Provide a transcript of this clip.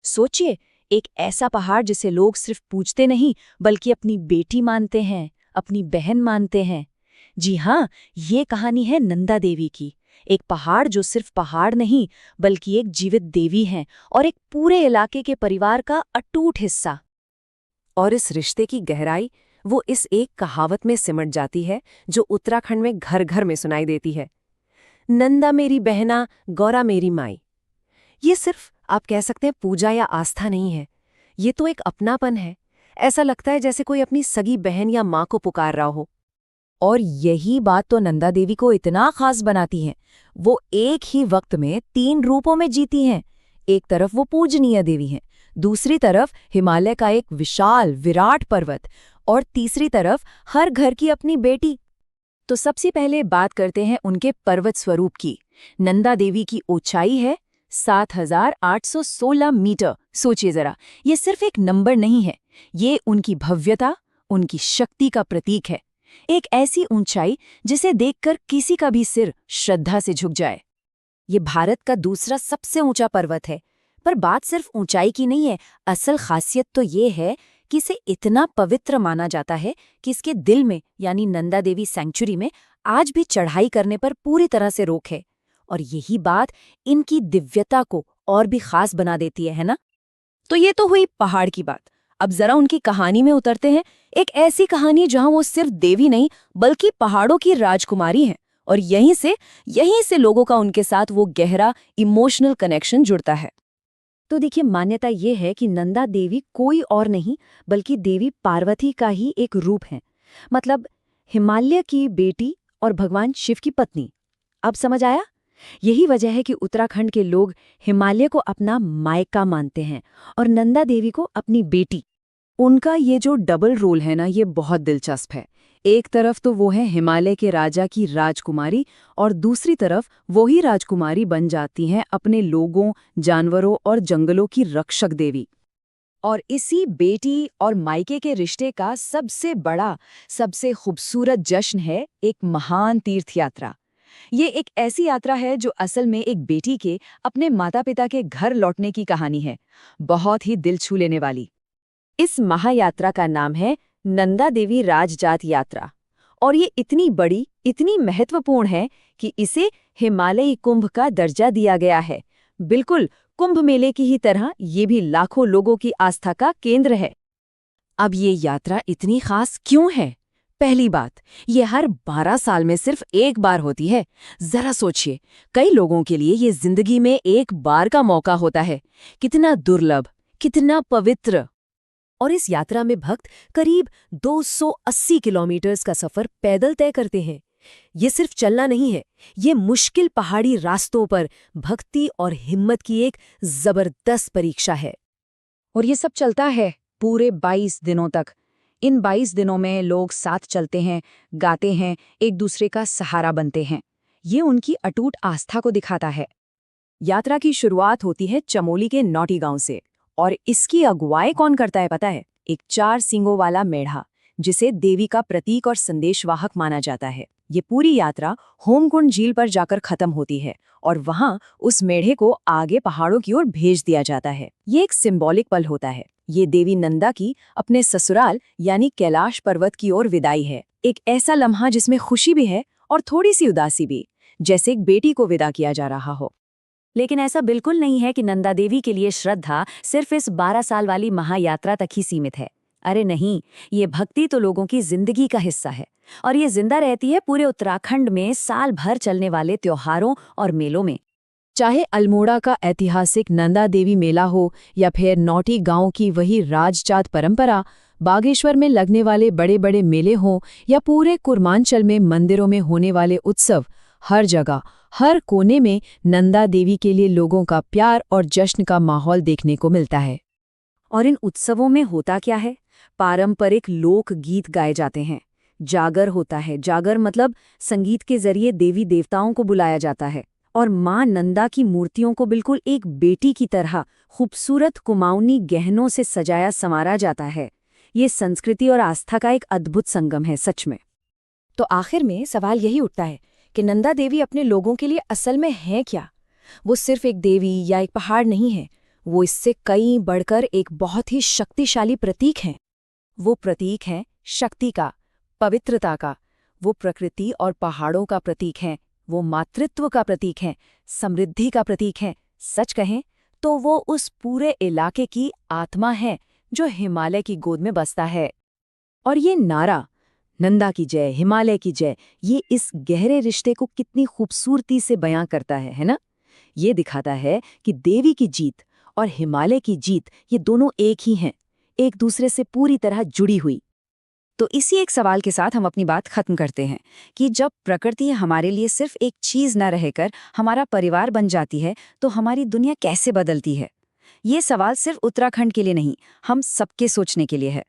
सोचिए, एक ऐसा पहाड़ जिसे लोग सिर्फ पूजते नहीं बल्कि अपनी बेटी मानते हैं, अपनी बहन मानते हैं। जी हाँ, ये कहानी है नंदा देवी की। एक पहाड़ जो सिर्फ पहाड़ नहीं बल्कि एक जीवित देवी है और एक पूरे इलाके के परिवार का अटूट हिस्सा। और इस रिश्ते की गहराई वो इस एक कहावत में सिमट जाती है जो उत्तराखंड में घर घर में सुनाई देती है। नंदा मेरी बहना, गौरा मेरी माई। ये सिर्फ आप कह सकते हैं पूजा या आस्था नहीं है, ये तो एक अपनापन है। ऐसा लगता है जैसे कोई अपनी सगी बहन या माँ को पुकार रहा हो। और यही बात तो नंदा देवी को इतना खास बनाती है। वो एक ही वक्त में 3 रूपों में जीती हैं। एक तरफ वो पूजनीय देवी हैं, दूसरी तरफ हिमालय का एक विशाल विराट पर्वत, और तीसरी तरफ हर घर की अपनी बेटी। तो सबसे पहले बात करते हैं उनके पर्वत स्वरूप की। नंदा देवी की ऊंचाई है 7,816 मीटर। सोचिए जरा, ये सिर्फ एक नंबर नहीं है, ये उनकी भव्यता, उनकी शक्ति का प्रतीक है। एक ऐसी ऊंचाई जिसे देखकर किसी का भी सिर श्रद्धा से झुक जाए। ये भारत का दूसरा सबसे ऊंचा पर्वत है। पर बात सिर्फ ऊंचाई की नहीं है, असल खासियत तो ये है कि इसे इतना पवित्र माना जाता है कि इसके दिल में यानी नंदा देवी सैंक्चुरी में आज भी चढ़ाई करने पर पूरी तरह से रोक है। और यही बात इनकी दिव्यता को और भी खास बना देती है ना? तो ये तो हुई पहाड़ की बात। अब जरा उनकी कहानी में उतरते हैं। एक ऐसी कहानी जहां वो सिर्फ देवी नहीं बल्कि पहाड़ों की राजकुमारी हैं, और यहीं से लोगों का उनके साथ वो गहरा इमोशनल कनेक्शन जुड़ता है। तो देखिए, मान्यता ये है कि नंदा देवी कोई और नहीं बल्कि देवी पार्वती का ही एक रूप है। मतलब हिमालय की बेटी और भगवान शिव की पत्नी। अब समझ आया? यही वजह है कि उत्तराखंड के लोग हिमालय को अपना मायका मानते हैं और नंदा देवी को अपनी बेटी। उनका ये जो डबल रोल है ना, ये बहुत दिलचस्प है। एक तरफ तो वो है हिमालय के राजा की राजकुमारी, और दूसरी तरफ वही राजकुमारी बन जाती हैं अपने लोगों, जानवरों और जंगलों की रक्षक देवी। और इसी बेटी और मायके के रिश्ते का सबसे बड़ा, सबसे खूबसूरत जश्न है एक महान तीर्थ यात्रा। ये एक ऐसी यात्रा है जो असल में एक बेटी के अपने माता पिता के घर लौटने की कहानी है, बहुत ही दिल छू लेने वाली। इस महायात्रा का नाम है नंदा देवी राजजात यात्रा, और ये इतनी बड़ी, इतनी महत्वपूर्ण है कि इसे हिमालयी कुंभ का दर्जा दिया गया है। बिल्कुल कुंभ मेले की ही तरह ये भी लाखों लोगों की आस्था का केंद्र है। अब ये यात्रा इतनी खास क्यों है? पहली बात, ये हर 12 साल में सिर्फ एक बार होती है। जरा सोचिए, कई लोगों के लिए ये जिंदगी में एक बार का मौका होता है। कितना दुर्लभ, कितना पवित्र। और इस यात्रा में भक्त करीब 280 किलोमीटर का सफर पैदल तय करते हैं। ये सिर्फ चलना नहीं है, ये मुश्किल पहाड़ी रास्तों पर भक्ति और हिम्मत की एक जबरदस्त परीक्षा है। और ये सब चलता है पूरे 22 दिनों तक। इन 22 दिनों में लोग साथ चलते हैं, गाते हैं, एक दूसरे का सहारा बनते हैं। ये उनकी अटूट आस्था को दिखाता है। यात्रा की शुरुआत होती है चमोली के नौटी गांव से, और इसकी अगुवाई कौन करता है पता है? एक 4 सींगों वाला मेढ़ा, जिसे देवी का प्रतीक और संदेशवाहक माना जाता है। ये पूरी यात्रा होमकुंड झील पर जाकर खत्म होती है, और वहां उस मेढ़े को आगे पहाड़ों की ओर भेज दिया जाता है। ये एक सिंबॉलिक पल होता है। ये देवी नंदा की अपने ससुराल यानी कैलाश पर्वत की ओर विदाई है। एक ऐसा लम्हा जिसमें खुशी भी है और थोड़ी सी उदासी भी, जैसे एक बेटी को विदा किया जा रहा हो। लेकिन ऐसा बिल्कुल नहीं है कि नंदा देवी के लिए श्रद्धा सिर्फ इस 12 साल वाली महायात्रा तक ही सीमित है। अरे नहीं, ये भक्ति तो लोगों की जिंदगी का हिस्सा है, और ये जिंदा रहती है पूरे उत्तराखंड में साल भर चलने वाले त्योहारों और मेलों में। चाहे अल्मोड़ा का ऐतिहासिक नंदा देवी मेला हो, या फिर नौटी गांव की वही राजजात परंपरा, बागेश्वर में लगने वाले बड़े बड़े मेले हों, या पूरे कुर्मांचल में मंदिरों में होने वाले उत्सव, हर जगह, हर कोने में नंदा देवी के लिए लोगों का प्यार और जश्न का माहौल देखने को मिलता है। और इन उत्सवों में होता क्या है? पारंपरिक लोक गीत गाए जाते हैं, जागर होता है। जागर मतलब संगीत के जरिए देवी देवताओं को बुलाया जाता है, और मां नंदा की मूर्तियों को बिल्कुल एक बेटी की तरह खूबसूरत कुमाऊनी गहनों से सजाया संवारा जाता है। ये संस्कृति और आस्था का एक अद्भुत संगम है सच में। तो आखिर में सवाल यही उठता है कि नंदा देवी अपने लोगों के लिए असल में है क्या? वो सिर्फ एक देवी या एक पहाड़ नहीं है, वो इससे कई बढ़कर एक बहुत ही शक्तिशाली प्रतीक है। वो प्रतीक है शक्ति का, पवित्रता का। वो प्रकृति और पहाड़ों का प्रतीक है, वो मातृत्व का प्रतीक है, समृद्धि का प्रतीक है। सच कहें तो वो उस पूरे इलाके की आत्मा है जो हिमालय की गोद में बसता है। और ये नारा, नंदा की जय, हिमालय की जय, ये इस गहरे रिश्ते को कितनी खूबसूरती से बयां करता है ना? ये दिखाता है कि देवी की जीत और हिमालय की जीत, ये दोनों एक ही हैं, एक दूसरे से पूरी तरह जुड़ी हुई। तो इसी एक सवाल के साथ हम अपनी बात खत्म करते हैं कि जब प्रकृति हमारे लिए सिर्फ एक चीज न रहकर हमारा परिवार बन जाती है, तो हमारी दुनिया कैसे बदलती है? ये सवाल सिर्फ उत्तराखंड के लिए नहीं, हम सबके सोचने के लिए है।